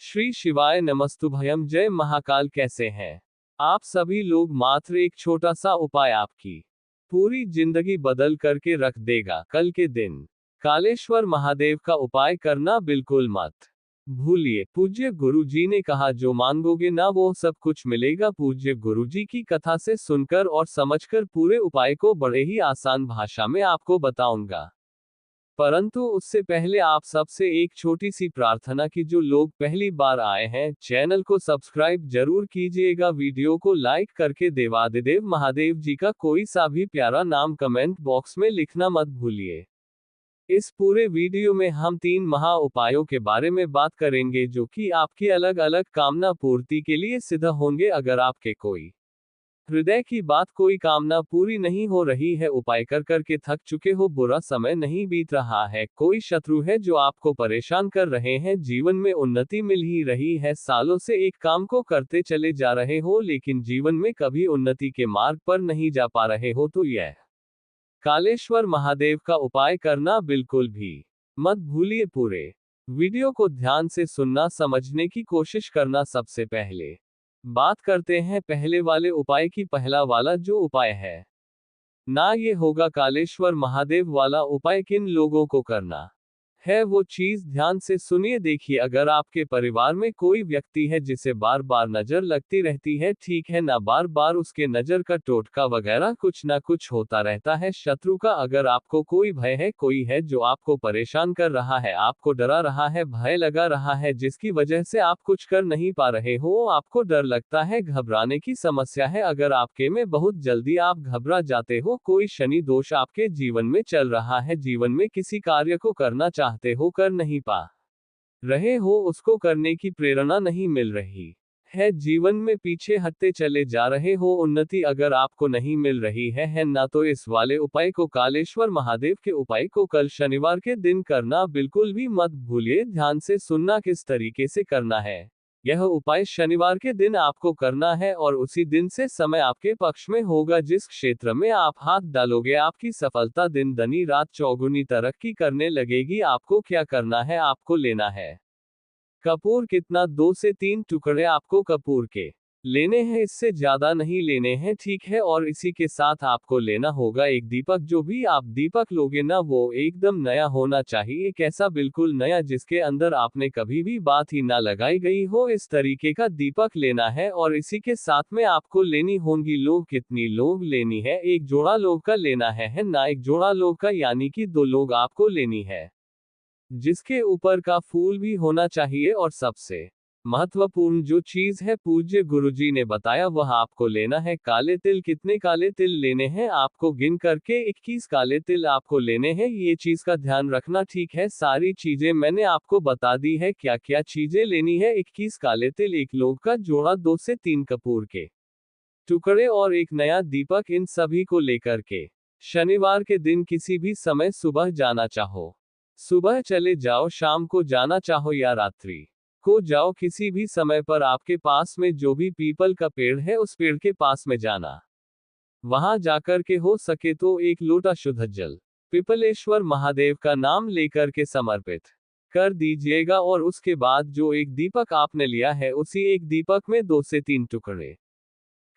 श्री शिवाय नमस्तुभयम। जय महाकाल। कैसे हैं आप सभी लोग। मात्र एक छोटा सा उपाय आपकी पूरी जिंदगी बदल करके रख देगा। कल के दिन कालेश्वर महादेव का उपाय करना बिल्कुल मत भूलिए। पूज्य गुरु जी ने कहा, जो मांगोगे ना वो सब कुछ मिलेगा। पूज्य गुरु जी की कथा से सुनकर और समझकर पूरे उपाय को बड़े ही आसान भाषा में आपको बताऊंगा। परंतु उससे पहले आप सबसे एक छोटी सी प्रार्थना की। जो लोग पहली बार आए हैं, चैनल को सब्सक्राइब जरूर कीजिएगा। वीडियो को लाइक करके देवादिदेव महादेव जी का कोई सा भी प्यारा नाम कमेंट बॉक्स में लिखना मत भूलिए। इस पूरे वीडियो में हम 3 महा उपायों के बारे में बात करेंगे, जो कि आपकी अलग अलग कामना पूर्ति के लिए सिद्ध होंगे। अगर आपके कोई हृदय की बात, कोई कामना पूरी नहीं हो रही है, उपाय कर करके थक चुके हो, बुरा समय नहीं बीत रहा है, कोई शत्रु है जो आपको परेशान कर रहे हैं, जीवन में उन्नति मिल ही रही है, सालों से एक काम को करते चले जा रहे हो लेकिन जीवन में कभी उन्नति के मार्ग पर नहीं जा पा रहे हो, तो यह कालेश्वर महादेव का उपाय करना बिल्कुल भी मत भूलिए। पूरे वीडियो को ध्यान से सुनना, समझने की कोशिश करना। सबसे पहले बात करते हैं पहले वाले उपाय की। पहला वाला जो उपाय है ना, ये होगा कालेश्वर महादेव वाला उपाय। किन लोगों को करना है वो चीज ध्यान से सुनिए। देखिए, अगर आपके परिवार में कोई व्यक्ति है जिसे बार बार नजर लगती रहती है, ठीक है ना, बार बार उसके नजर का टोटका वगैरह कुछ ना कुछ होता रहता है, शत्रु का अगर आपको कोई भय है, कोई है जो आपको परेशान कर रहा है, आपको डरा रहा है, भय लगा रहा है, जिसकी वजह से आप कुछ कर नहीं पा रहे हो, आपको डर लगता है, घबराने की समस्या है, अगर आपके में बहुत जल्दी आप घबरा जाते हो, कोई शनि दोष आपके जीवन में चल रहा है, जीवन में किसी कार्य को करना चाहते हो, कर नहीं पा रहे हो, उसको करने की प्रेरणा नहीं मिल रही है, जीवन में पीछे हटते चले जा रहे हो, उन्नति अगर आपको नहीं मिल रही है ना, तो इस वाले उपाय को, कालेश्वर महादेव के उपाय को कल शनिवार के दिन करना बिल्कुल भी मत भूलिए। ध्यान से सुनना किस तरीके से करना है। यह उपाय शनिवार के दिन आपको करना है और उसी दिन से समय आपके पक्ष में होगा। जिस क्षेत्र में आप हाथ डालोगे, आपकी सफलता दिन दनी रात चौगुनी तरक्की करने लगेगी। आपको क्या करना है, आपको लेना है कपूर। कितना? 2 से 3 टुकड़े आपको कपूर के लेने हैं, इससे ज्यादा नहीं लेने हैं, ठीक है। और इसी के साथ आपको लेना होगा एक दीपक। जो भी आप दीपक लोगे ना, वो एकदम नया होना चाहिए, एक ऐसा बिल्कुल नया जिसके अंदर आपने कभी भी बात ही ना लगाई गई हो, इस तरीके का दीपक लेना है। और इसी के साथ में आपको लेनी होंगी लोग। कितनी लोग लेनी है? एक जोड़ा लोग का लेना है ना, एक जोड़ा लोग का, यानी कि 2 लोग आपको लेनी है, जिसके ऊपर का फूल भी होना चाहिए। और सबसे महत्वपूर्ण जो चीज है, पूज्य गुरुजी ने बताया, वह आपको लेना है काले तिल। कितने काले तिल लेने हैं आपको? गिन करके 21 काले तिल आपको लेने हैं। ये चीज का ध्यान रखना, ठीक है। सारी चीजें मैंने आपको बता दी है, क्या क्या चीजें लेनी है। 21 काले तिल, 1 लोग का जोड़ा, 2 से 3 कपूर के टुकड़े और एक नया दीपक, इन सभी को लेकर के शनिवार के दिन किसी भी समय, सुबह जाना चाहो सुबह चले जाओ, शाम को जाना चाहो या रात्रि को जाओ, किसी भी समय पर आपके पास में जो भी पीपल का पेड़ है, उस पेड़ के पास में जाना। वहां जाकर के हो सके तो 1 लोटा शुद्ध जल पिपलेश्वर महादेव का नाम लेकर के समर्पित कर दीजिएगा। और उसके बाद जो एक दीपक आपने लिया है, उसी एक दीपक में 2 से 3 टुकड़े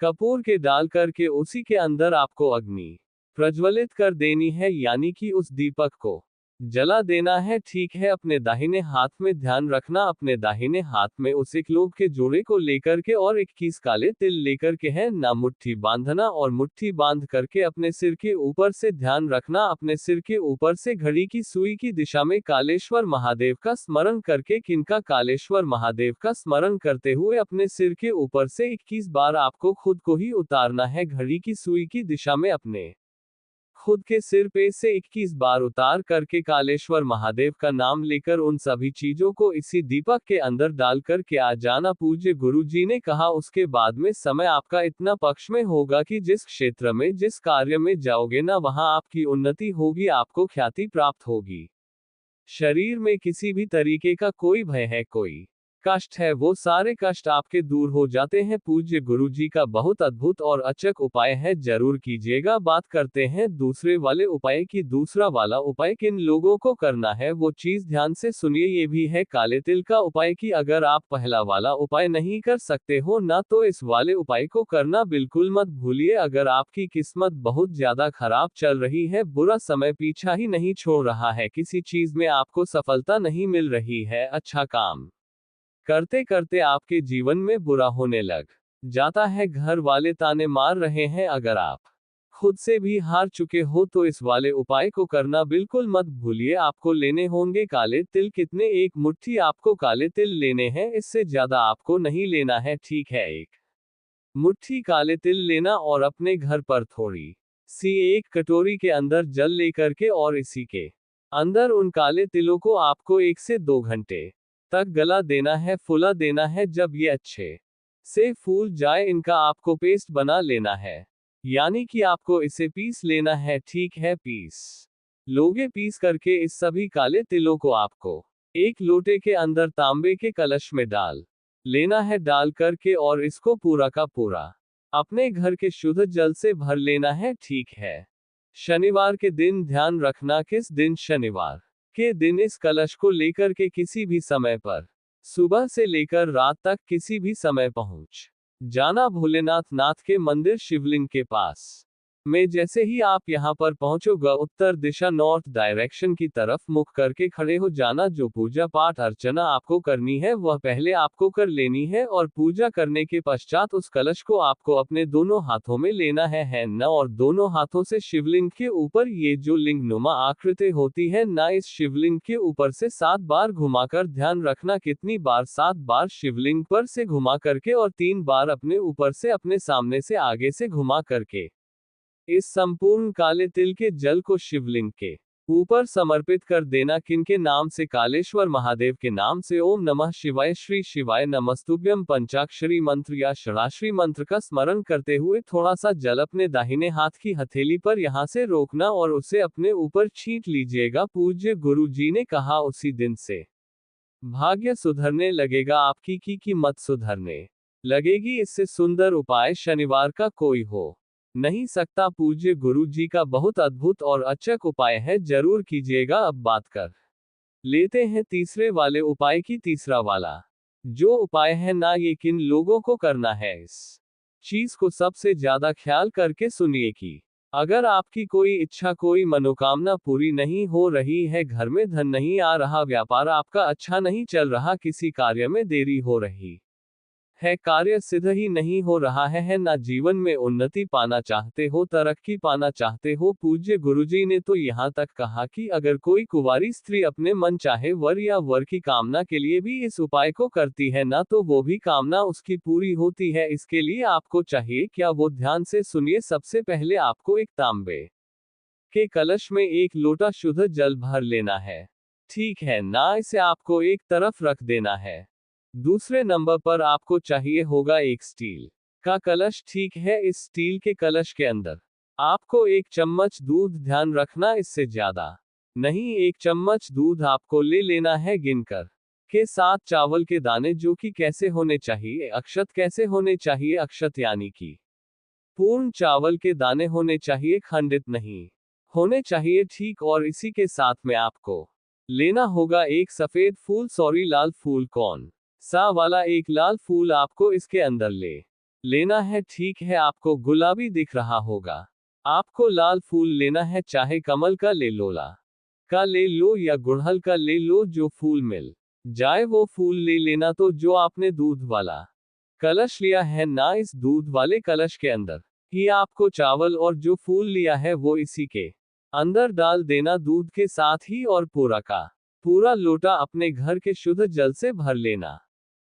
कपूर के डाल करके उसी के अंदर आपको अग्नि प्रज्वलित कर देनी है, यानी कि उस दीपक को जला देना है, ठीक है। अपने दाहिने हाथ में ध्यान रखना, अपने दाहिने हाथ में उस 1 लोग के जोड़े को लेकर के और 21 काले तिल लेकर के है ना, मुट्ठी बांधना। और मुट्ठी बांध करके अपने सिर के ऊपर से ध्यान रखना, अपने सिर के ऊपर से घड़ी की सुई की दिशा में कालेश्वर महादेव का स्मरण करके, किनका? कालेश्वर महादेव का स्मरण करते हुए अपने सिर के ऊपर से 21 बार आपको खुद को ही उतारना है, घड़ी की सुई की दिशा में अपने खुद के सिर पे से 21 बार उतार करके कालेश्वर महादेव का नाम लेकर उन सभी चीजों को इसी दीपक के अंदर डाल करके आ जाना। पूज्य गुरु जी ने कहा, उसके बाद में समय आपका इतना पक्ष में होगा कि जिस क्षेत्र में, जिस कार्य में जाओगे ना, वहां आपकी उन्नति होगी, आपको ख्याति प्राप्त होगी। शरीर में किसी भी तरीके का कोई भय है, कोई कष्ट है वो सारे कष्ट आपके दूर हो जाते हैं। पूज्य गुरुजी का बहुत अद्भुत और अचक उपाय है, जरूर कीजिएगा। बात करते हैं दूसरे वाले उपाय की। दूसरा वाला उपाय किन लोगों को करना है वो चीज ध्यान से सुनिए। ये भी है काले तिल का उपाय की अगर आप पहला वाला उपाय नहीं कर सकते हो ना तो इस वाले उपाय को करना बिल्कुल मत भूलिए। अगर आपकी किस्मत बहुत ज्यादा खराब चल रही है, बुरा समय पीछा ही नहीं छोड़ रहा है, किसी चीज में आपको सफलता नहीं मिल रही है, अच्छा काम करते करते आपके जीवन में बुरा होने लग जाता है, घर वाले ताने मार रहे हैं, अगर आप खुद से भी हार चुके हो तो इस वाले उपाय को करना बिल्कुल मत भूलिए। आपको लेने होंगे काले तिल। कितने? एक मुट्ठी आपको काले तिल लेने हैं, इससे ज्यादा आपको नहीं लेना है, ठीक है। एक मुट्ठी काले तिल लेना और अपने घर पर थोड़ी सी एक कटोरी के अंदर जल लेकर के और इसी के अंदर उन काले तिलों को आपको 1 से 2 घंटे तक गला देना है, फुला देना है। जब ये अच्छे से फूल जाए इनका आपको पेस्ट बना लेना है, यानी कि आपको इसे पीस लेना है, ठीक है। पीस लोगे। पीस करके इस सभी काले तिलों को आपको एक लोटे के अंदर तांबे के कलश में डाल लेना है। डाल करके और इसको पूरा का पूरा अपने घर के शुद्ध जल से भर लेना है, ठीक है। शनिवार के दिन ध्यान रखना, किस दिन? शनिवार के दिन इस कलश को लेकर के किसी भी समय पर सुबह से लेकर रात तक किसी भी समय पहुंच जाना भोलेनाथ नाथ के मंदिर शिवलिंग के पास में। जैसे ही आप यहां पर पहुंचोगे, उत्तर दिशा नॉर्थ डायरेक्शन की तरफ मुख करके खड़े हो जाना। जो पूजा पाठ अर्चना आपको करनी है वह पहले आपको कर लेनी है, और पूजा करने के पश्चात उस कलश को आपको अपने दोनों हाथों में लेना है ना, और दोनों हाथों से शिवलिंग के ऊपर ये जो लिंग नुमा आकृति होती है ना, इस शिवलिंग के ऊपर से 7 बार घुमाकर, ध्यान रखना कितनी बार, 7 बार शिवलिंग पर से घुमा करके और 3 बार अपने ऊपर से, अपने सामने से, आगे से घुमा करके इस संपूर्ण काले तिल के जल को शिवलिंग के ऊपर समर्पित कर देना। किनके नाम से? कालेश्वर महादेव के नाम से। ओम नमः शिवाय, श्री शिवाय नमस्तुभ्यम। पंचाक्षरी मंत्र या षडाक्षरी मंत्र का स्मरण करते हुए थोड़ा सा जल अपने दाहिने हाथ की हथेली पर यहां से रोकना और उसे अपने ऊपर छींट लीजिएगा। पूज्य गुरु जी ने कहा उसी दिन से भाग्य सुधरने लगेगा आपकी, की मत सुधरने लगेगी। इससे सुंदर उपाय शनिवार का कोई हो नहीं सकता। पूज्य गुरु जी का बहुत अद्भुत और अचक उपाय है, जरूर कीजिएगा। अब बात कर लेते हैं तीसरे वाले उपाय की। तीसरा वाला जो उपाय है ना, ये किन लोगों को करना है, इस चीज को सबसे ज्यादा ख्याल करके सुनिए कि अगर आपकी कोई इच्छा, कोई मनोकामना पूरी नहीं हो रही है, घर में धन नहीं आ रहा, व्यापार आपका अच्छा नहीं चल रहा, किसी कार्य में देरी हो रही है, कार्य सिद्ध ही नहीं हो रहा है ना, जीवन में उन्नति पाना चाहते हो, तरक्की पाना चाहते हो, पूज्य गुरुजी ने तो यहाँ तक कहा कि अगर कोई कुंवारी स्त्री अपने मन चाहे वर या वर की कामना के लिए भी इस उपाय को करती है ना, तो वो भी कामना उसकी पूरी होती है। इसके लिए आपको चाहिए क्या? वो ध्यान से सुनिए। सबसे पहले आपको एक तांबे के कलश में 1 लोटा शुद्ध जल भर लेना है, ठीक है ना। इसे आपको एक तरफ रख देना है। दूसरे नंबर पर आपको चाहिए होगा एक स्टील का कलश, ठीक है। इस स्टील के कलश के अंदर आपको 1 चम्मच दूध, ध्यान रखना इससे ज्यादा नहीं, 1 चम्मच दूध आपको ले लेना है गिनकर। के साथ चावल के दाने, जो कि कैसे होने चाहिए? अक्षत कैसे होने चाहिए? अक्षत यानी कि पूर्ण चावल के दाने होने चाहिए, खंडित नहीं होने चाहिए, ठीक। और इसी के साथ में आपको लेना होगा एक सफेद फूल, लाल फूल, कौन सा वाला? एक लाल फूल आपको इसके अंदर लेना है, ठीक है। आपको गुलाबी दिख रहा होगा, आपको लाल फूल लेना है, चाहे कमल का ले लो, ला का ले लो या गुड़हल का ले लो, जो फूल मिल जाए वो फूल ले लेना। तो जो आपने दूध वाला कलश लिया है ना, इस दूध वाले कलश के अंदर ही आपको चावल और जो फूल लिया है वो इसी के अंदर डाल देना, दूध के साथ ही, और पूरा का पूरा लोटा अपने घर के शुद्ध जल से भर लेना,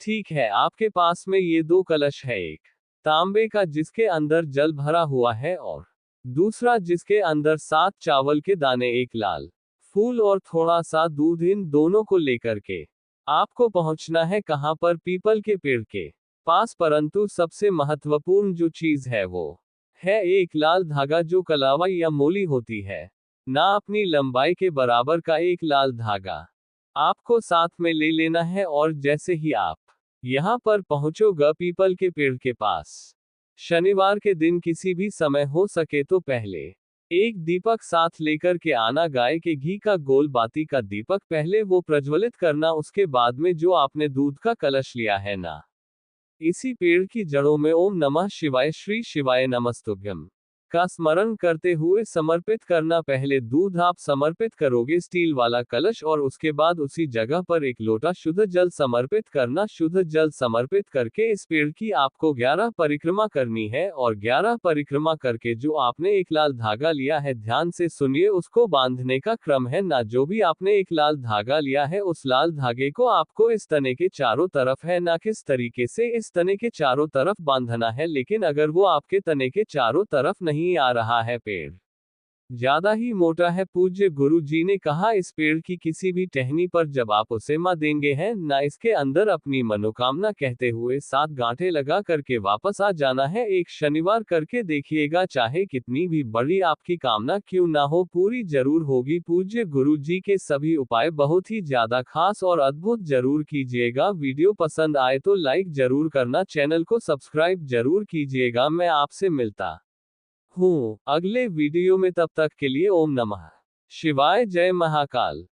ठीक है। आपके पास में ये 2 कलश है, एक तांबे का जिसके अंदर जल भरा हुआ है, और दूसरा जिसके अंदर 7 चावल के दाने, 1 लाल फूल और थोड़ा सा दूध। इन दोनों को लेकर के आपको पहुंचना है कहां पर? पीपल के पेड़ के पास। परंतु सबसे महत्वपूर्ण जो चीज है वो है एक लाल धागा, जो कलावा या मोली होती है ना, अपनी लंबाई के बराबर का एक लाल धागा आपको साथ में ले लेना है। और जैसे ही आप यहाँ पर पहुंचोगा पीपल के पेड़ के पास। शनिवार के दिन किसी भी समय हो सके तो पहले एक दीपक साथ लेकर के आना। गाय के घी का गोल बाती का दीपक पहले वो प्रज्वलित करना, उसके बाद में जो आपने दूध का कलश लिया है ना, इसी पेड़ की जड़ों में ओम नमः शिवाय श्री शिवाय नमस्तुभ्यम का स्मरण करते हुए समर्पित करना। पहले दूध आप समर्पित करोगे स्टील वाला कलश, और उसके बाद उसी जगह पर एक लोटा शुद्ध जल समर्पित करना। शुद्ध जल समर्पित करके इस पेड़ की आपको 11 परिक्रमा करनी है, और 11 परिक्रमा करके जो आपने एक लाल धागा लिया है, ध्यान से सुनिए, उसको बांधने का क्रम है ना। जो भी आपने एक लाल धागा लिया है, उस लाल धागे को आपको इस तने के चारों तरफ है ना, किस तरीके से इस तने के चारों तरफ बांधना है। लेकिन अगर वो आपके तने के चारों तरफ नहीं आ रहा है, पेड़ ज्यादा ही मोटा है, पूज्य गुरु जी ने कहा इस पेड़ की किसी भी टहनी पर जब आप उसे मां देंगे हैं ना, इसके अंदर अपनी मनोकामना कहते हुए 7 गांठें लगा करके वापस आ जाना है। एक शनिवार करके देखिएगा, चाहे कितनी भी बड़ी आपकी कामना क्यों ना हो, पूरी जरूर होगी। पूज्य गुरु जी के सभी उपाय बहुत ही ज्यादा खास और अद्भुत जरूर कीजिएगा। वीडियो पसंद आए तो लाइक जरूर करना, चैनल को सब्सक्राइब जरूर कीजिएगा। मैं आपसे मिलता हूँ अगले वीडियो में, तब तक के लिए ओम नमः शिवाय, जय महाकाल।